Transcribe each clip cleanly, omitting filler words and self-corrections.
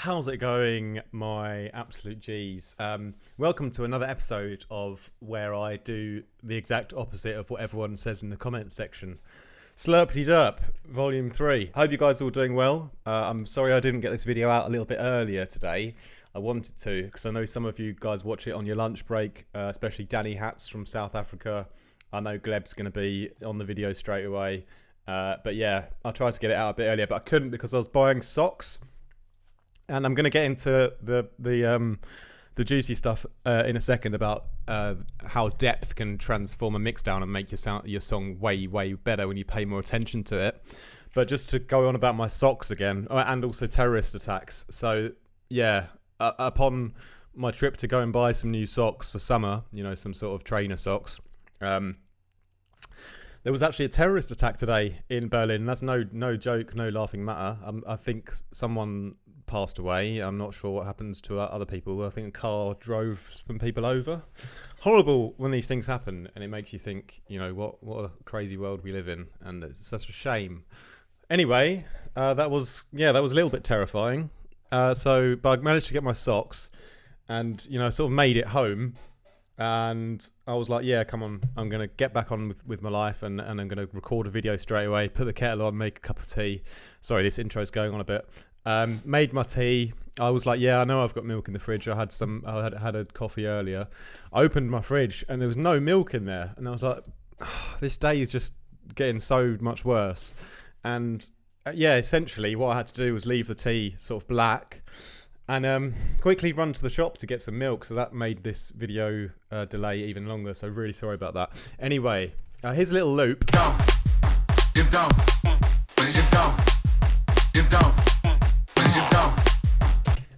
How's it going, my absolute G's? Welcome to another episode of where I do the exact opposite of what everyone says in the comments section. Slurpity Derp, Volume 3. Hope you guys are all doing well. I'm sorry I didn't get this video out a little bit earlier today. I wanted to, because I know some of you guys watch it on your lunch break, especially Danny Hats from South Africa. I know Gleb's going to be on the video straight away. But yeah, I tried to get it out a bit earlier, but I couldn't because I was buying socks. And I'm going to get into the juicy stuff in a second about how depth can transform a mixdown and make your song way better when you pay more attention to it. But just to go on about my socks again, and also terrorist attacks. So yeah, upon my trip to go and buy some new socks for summer, some sort of trainer socks. There was actually a terrorist attack today in Berlin. That's no joke, no laughing matter. I think someone passed away. I'm not sure what happened to other people. I think a car drove some people over. Horrible when these things happen, and it makes you think, what a crazy world we live in, and it's such a shame. Anyway, that was a little bit terrifying. But I managed to get my socks, and sort of made it home. And I was like, yeah, come on, I'm going to get back on with my life, and I'm going to record a video straight away, put the kettle on, make a cup of tea. Sorry, this intro's going on a bit. Made my tea. I was like, yeah, I know I've got milk in the fridge. I had a coffee earlier. I opened my fridge and there was no milk in there. And I was like, this day is just getting so much worse. And yeah, essentially what I had to do was leave the tea sort of black and quickly run to the shop to get some milk. So that made this video delay even longer. So really sorry about that. Anyway, here's a little loop.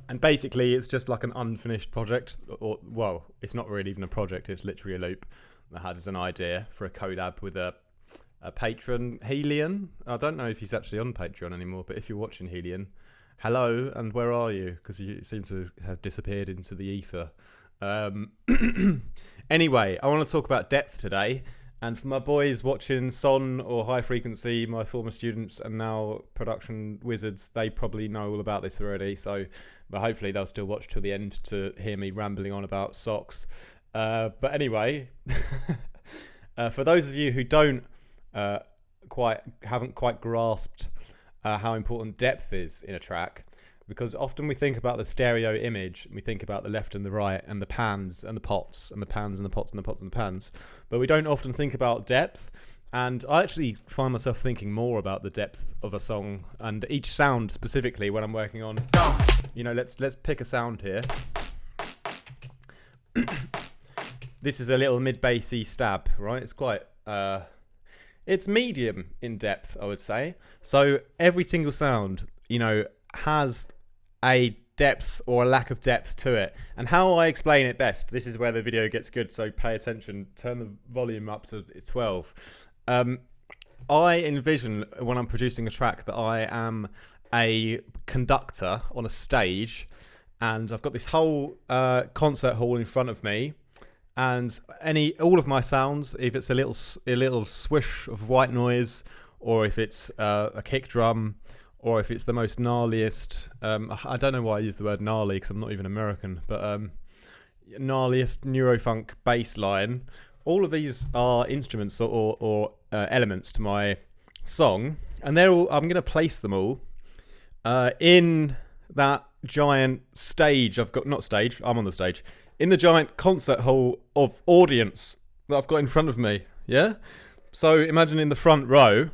And basically, it's just like an unfinished project, well, it's not really even a project, it's literally a loop that has an idea for a collab with a patron, Helion. I don't know if he's actually on Patreon anymore, but if you're watching Helion, hello, and where are you? Because you seem to have disappeared into the ether. Anyway, I want to talk about depth today. And for my boys watching Son or High Frequency, my former students and now production wizards, they probably know all about this already. But hopefully they'll still watch till the end to hear me rambling on about socks. But anyway, for those of you who haven't quite grasped how important depth is in a track, because often we think about the stereo image, and we think about the left and the right, and the pans and the pots, and the pans and the pots and the pots and the pans, but we don't often think about depth. And I actually find myself thinking more about the depth of a song and each sound specifically when I'm working on. Let's pick a sound here. This is a little mid-bassy stab, right? It's quite it's medium in depth, I would say. So every single sound, has a depth or a lack of depth to it. And how I explain it best, this is where the video gets good, so pay attention, turn the volume up to 12. I envision when I'm producing a track that I am a conductor on a stage, and I've got this whole concert hall in front of me, and all of my sounds, if it's a little swish of white noise, or if it's a kick drum, or if it's the most gnarliest, I don't know why I use the word gnarly because I'm not even American, but gnarliest neurofunk bass line. All of these are instruments or elements to my song, and I'm going to place them all in that giant stage I'm on the stage, in the giant concert hall of audience that I've got in front of me, yeah? So imagine in the front row,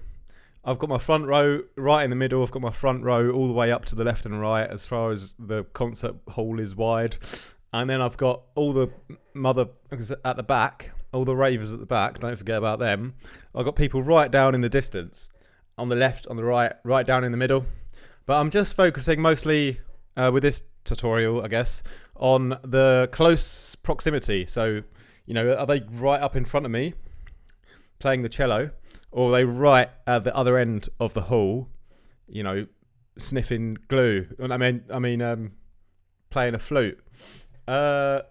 I've got my front row right in the middle. I've got my front row all the way up to the left and right as far as the concert hall is wide. And then I've got all the at the back, all the ravers at the back. Don't forget about them. I've got people right down in the distance, on the left, on the right down in the middle. But I'm just focusing mostly with this tutorial, I guess, on the close proximity. So, are they right up in front of me playing the cello? Or are they right at the other end of the hall, sniffing glue? I mean, playing a flute. Sorry,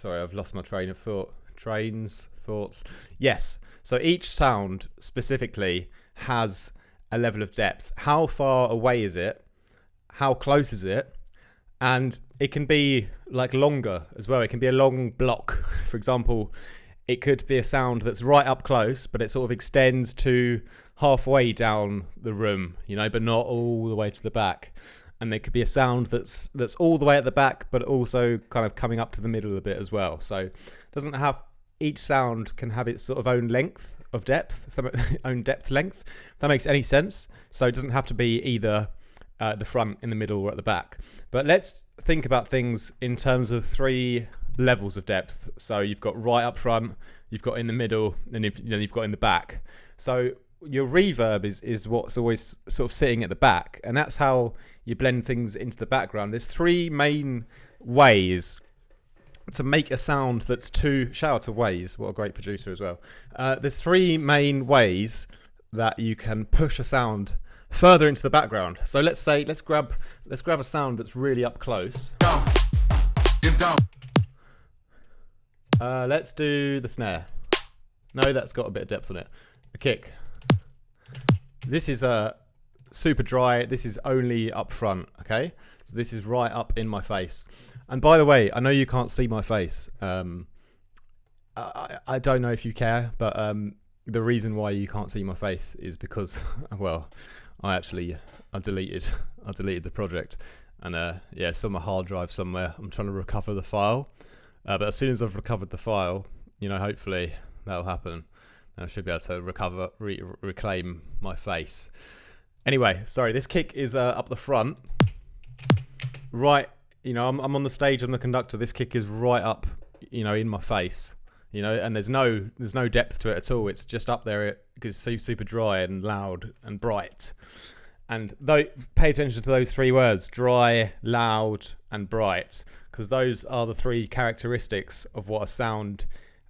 I've lost my train of thought. Thoughts. Yes. So each sound specifically has a level of depth. How far away is it? How close is it? And it can be like longer as well. It can be a long block. For example, it could be a sound that's right up close, but it sort of extends to halfway down the room, but not all the way to the back. And there could be a sound that's all the way at the back, but also kind of coming up to the middle a bit as well. So it doesn't have, each sound can have its sort of own length of depth, own depth length, if that makes any sense. So it doesn't have to be either at the front, in the middle, or at the back. But let's think about things in terms of 3 levels of depth. So you've got right up front, you've got in the middle, and you've got in the back. So your reverb is what's always sort of sitting at the back, and that's how you blend things into the background. There's 3 main ways to make a sound that's shout out to Waze, what a great producer as well. There's 3 main ways that you can push a sound further into the background. So let's grab a sound that's really up close. Let's do the snare. No, that's got a bit of depth on it. The kick. This is super dry. This is only up front, okay? So this is right up in my face. And by the way, I know you can't see my face. I don't know if you care, but the reason why you can't see my face is because, well, I deleted the project, and it's on my hard drive somewhere. I'm trying to recover the file, but as soon as I've recovered the file, hopefully that'll happen, and I should be able to reclaim my face. Anyway, sorry, this kick is up the front, right. I'm on the stage. I'm the conductor. This kick is right up, in my face. And there's no depth to it at all. It's just up there because it's super dry and loud and bright. And pay attention to those 3 words: dry, loud, and bright, because those are the 3 characteristics of what a sound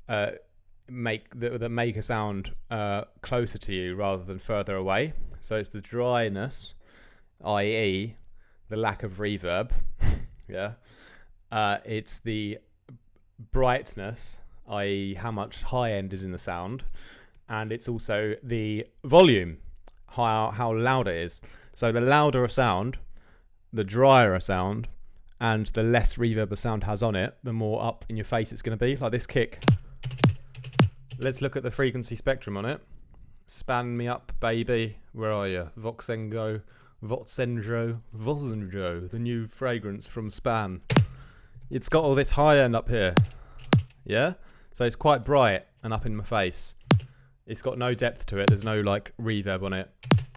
that make a sound closer to you rather than further away. So it's the dryness, i.e., the lack of reverb. Yeah. It's the brightness, i.e. how much high end is in the sound, and it's also the volume, how loud it is. So the louder a sound, the drier a sound, and the less reverb a sound has on it, the more up in your face it's going to be. Like this kick. Let's look at the frequency spectrum on it. Span me up, baby. Where are you? Voxengo, the new fragrance from Span. It's got all this high end up here. Yeah? So it's quite bright and up in my face. It's got no depth to it. There's no reverb on it.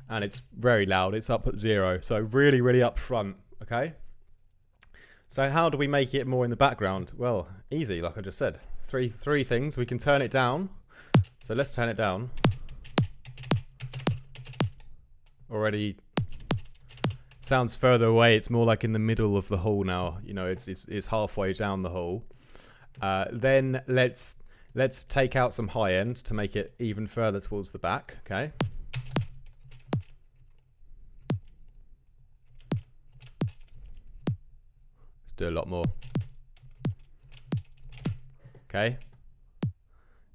And it's very loud. It's up at 0. So really, really up front. Okay? So how do we make it more in the background? Well, easy, like I just said. Three things. We can turn it down. So let's turn it down. Already sounds further away. It's more like in the middle of the hall now. It's halfway down the hall. Then let's take out some high end to make it even further towards the back. Okay. Let's do a lot more. Okay.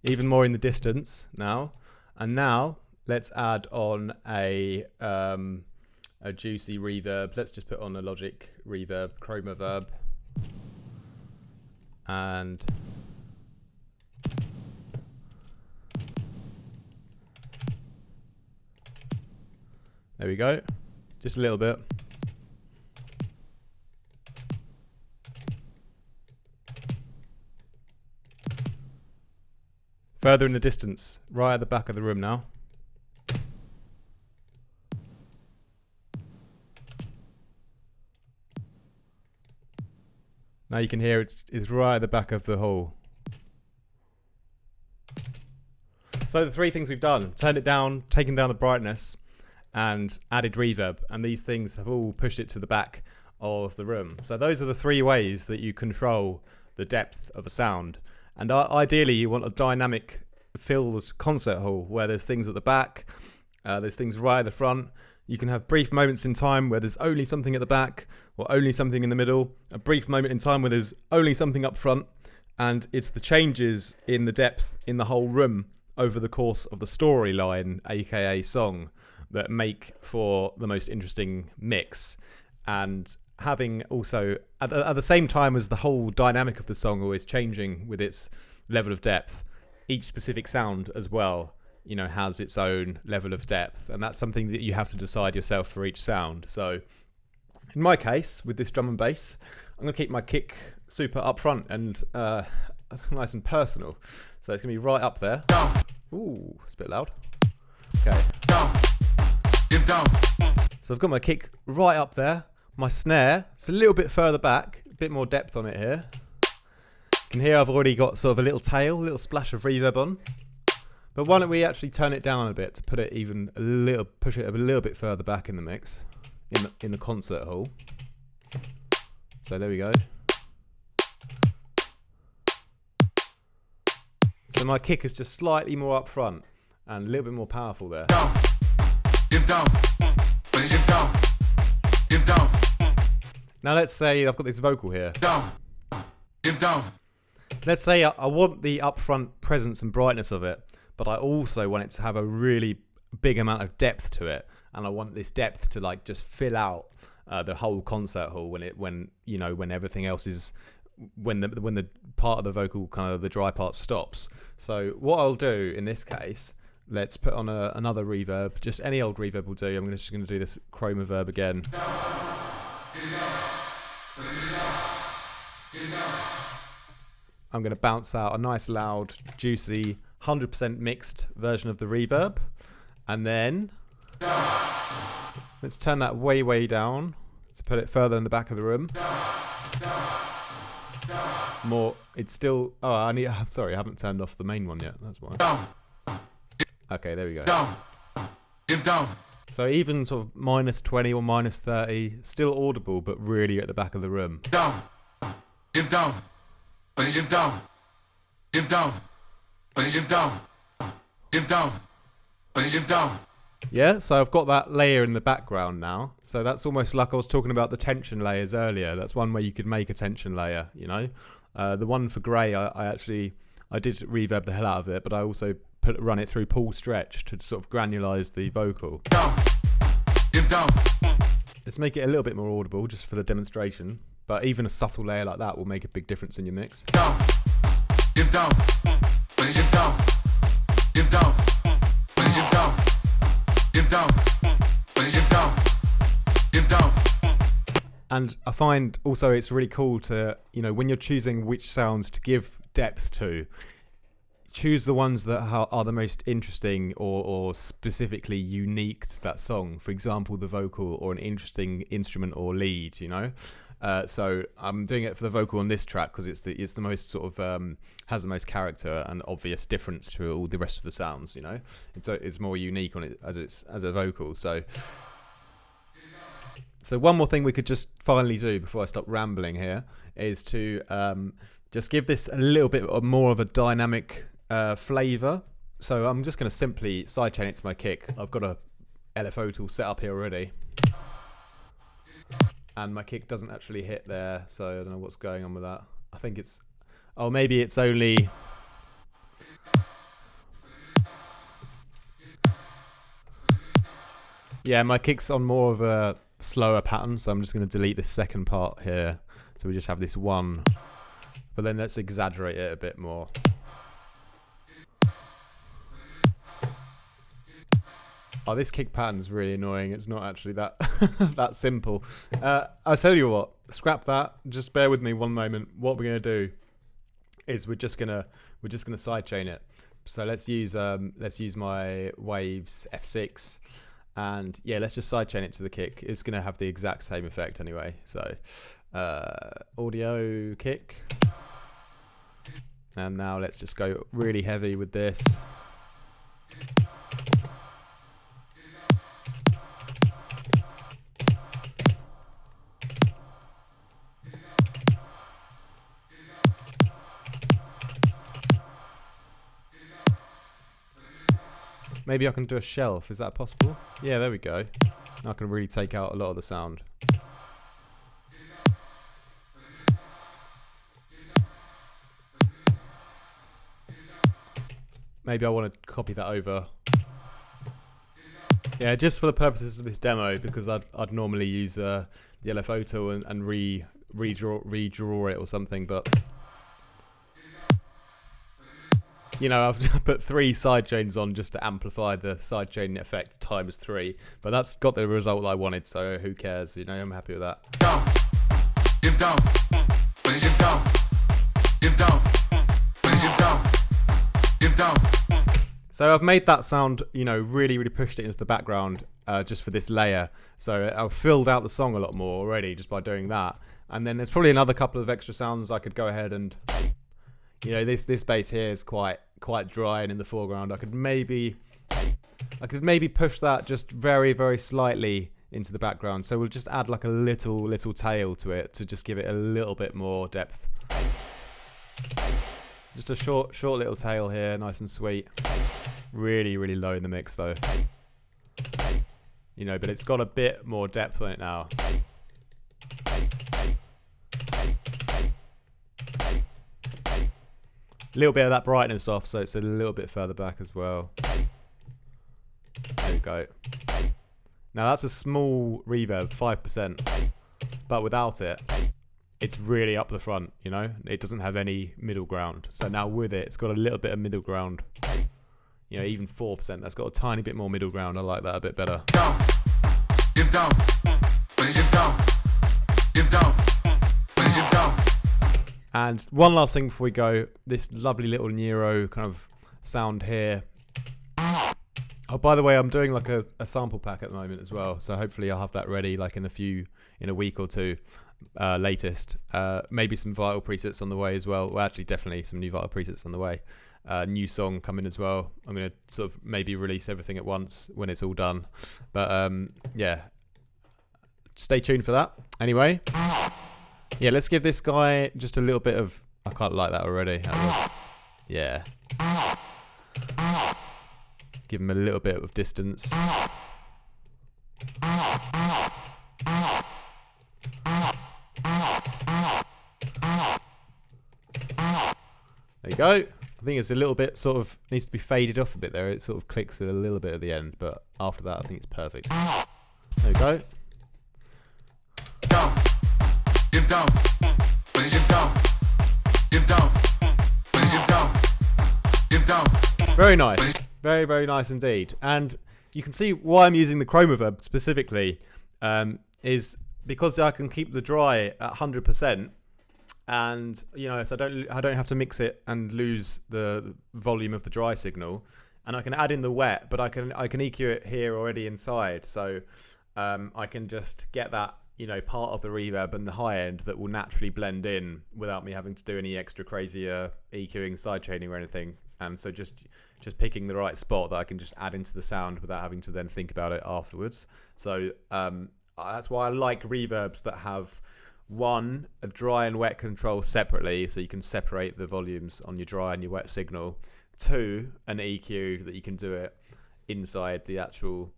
Even more in the distance now. And now let's add on a juicy reverb. Let's just put on a Logic reverb, Chroma Verb. And there we go. Just a little bit. Further in the distance, right at the back of the room now. Now you can hear it's right at the back of the hall. So the 3 things we've done: turned it down, taken down the brightness, and added reverb. And these things have all pushed it to the back of the room. So those are the 3 ways that you control the depth of a sound. And ideally, you want a dynamic filled concert hall where there's things at the back, there's things right at the front. You can have brief moments in time where there's only something at the back or only something in the middle, a brief moment in time where there's only something up front, and it's the changes in the depth in the whole room over the course of the storyline, aka song, that make for the most interesting mix. And having also at the same time as the whole dynamic of the song is changing with its level of depth, each specific sound as well, has its own level of depth, and that's something that you have to decide yourself for each sound. So in my case, with this drum and bass, I'm going to keep my kick super up front and nice and personal. So it's going to be right up there. Ooh, it's a bit loud. Okay. So I've got my kick right up there. My snare, it's a little bit further back, a bit more depth on it here. You can hear I've already got sort of a little tail, a little splash of reverb on. But why don't we actually turn it down a bit to put it even a little, push it a little bit further back in the mix, in the concert hall. So there we go. So my kick is just slightly more up front and a little bit more powerful there. Now let's say I've got this vocal here. Let's say I want the upfront presence and brightness of it, but I also want it to have a really big amount of depth to it, and I want this depth to like just fill out the whole concert hall when everything else is when the part of the vocal, kind of the dry part, stops. So what I'll do in this case, let's put on another reverb, just any old reverb will do. I'm just going to do this chroma verb again. I'm going to bounce out a nice loud juicy 100% mixed version of the reverb, and then let's turn that way down to put it further in the back of the room. More, it's still, I'm sorry, I haven't turned off the main one yet, that's why. Okay, there we go. So even sort of -20 or -30, still audible, but really at the back of the room. Yeah, so I've got that layer in the background now. So that's almost like I was talking about the tension layers earlier. That's one way you could make a tension layer, The one for Grey, I did reverb the hell out of it, but I also run it through Paul Stretch to sort of granularize the vocal. Let's make it a little bit more audible just for the demonstration, but even a subtle layer like that will make a big difference in your mix. And I find also it's really cool to, when you're choosing which sounds to give depth to, choose the ones that are the most interesting or specifically unique to that song. For example, the vocal or an interesting instrument or lead, So I'm doing it for the vocal on this track because it's the most sort of has the most character and obvious difference to all the rest of the sounds, And so it's more unique on it as a vocal. So one more thing we could just finally do before I stop rambling here is to just give this a little bit more of a dynamic flavour. So I'm just going to simply sidechain it to my kick. I've got a LFO tool set up here already, and my kick doesn't actually hit there, so I don't know what's going on with that. I think it's, maybe it's only, yeah, my kick's on more of a slower pattern, so I'm just going to delete this second part here, so we just have this one, but then let's exaggerate it a bit more. Oh, this kick pattern's really annoying. It's not actually that that simple. I'll tell you what, scrap that. Just bear with me one moment. What we're gonna do is we're just gonna sidechain it. So let's use my Waves F6, and yeah, let's just sidechain it to the kick. It's gonna have the exact same effect anyway. So audio kick, and now let's just go really heavy with this. Maybe I can do a shelf, is that possible? Yeah, there we go. Now I can really take out a lot of the sound. Maybe I want to copy that over. Yeah, just for the purposes of this demo, because I'd normally use the LFO tool and redraw it or something, but I've put 3 sidechains on just to amplify the sidechain effect times 3, but that's got the result I wanted, so who cares? I'm happy with that. So I've made that sound, really, really pushed it into the background just for this layer. So I've filled out the song a lot more already just by doing that. And then there's probably another couple of extra sounds I could go ahead and, this bass here is quite dry and in the foreground. I could maybe push that just very, very slightly into the background. So we'll just add like a little tail to it to just give it a little bit more depth. Just a short little tail here, nice and sweet. Really, really low in the mix though. But it's got a bit more depth on it now. A little bit of that brightness off, so it's a little bit further back as well. There we go. Now that's a small reverb, 5%, but without it, it's really up the front, It doesn't have any middle ground. So now with it, it's got a little bit of middle ground. Even 4%, that's got a tiny bit more middle ground. I like that a bit better. And one last thing before we go, this lovely little Nero kind of sound here. Oh, by the way, I'm doing like a sample pack at the moment as well, so hopefully I'll have that ready like in a week or two, latest. Maybe some Vital presets on the way as well. Well, actually, definitely some new Vital presets on the way. New song coming as well. I'm going to sort of maybe release everything at once when it's all done. But yeah, stay tuned for that. Anyway, yeah, let's give this guy just a little bit of... I can't like that already. Yeah. Give him a little bit of distance. There you go. I think it's a little bit sort of needs to be faded off a bit there. It sort of clicks a little bit at the end, but after that I think it's perfect. There we go. Very nice. Very, very nice indeed. And you can see why I'm using the chroma reverb specifically is because I can keep the dry at 100%. And so I don't have to mix it and lose the volume of the dry signal, and I can add in the wet, but I can EQ it here already inside, so I can just get that part of the reverb and the high end that will naturally blend in without me having to do any extra crazier EQing, sidechaining or anything. And so just picking the right spot that I can just add into the sound without having to then think about it afterwards. So that's why I like reverbs that have a dry and wet control separately, so you can separate the volumes on your dry and your wet signal. 2, an EQ that you can do it inside the actual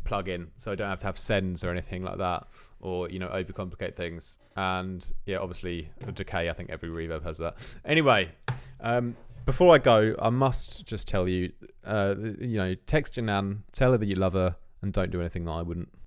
plug-in, so I don't have to have sends or anything like that, or overcomplicate things. And yeah, obviously a decay. I think every reverb has that. Anyway, before I go, I must just tell you, text your nan, tell her that you love her, and don't do anything that I wouldn't.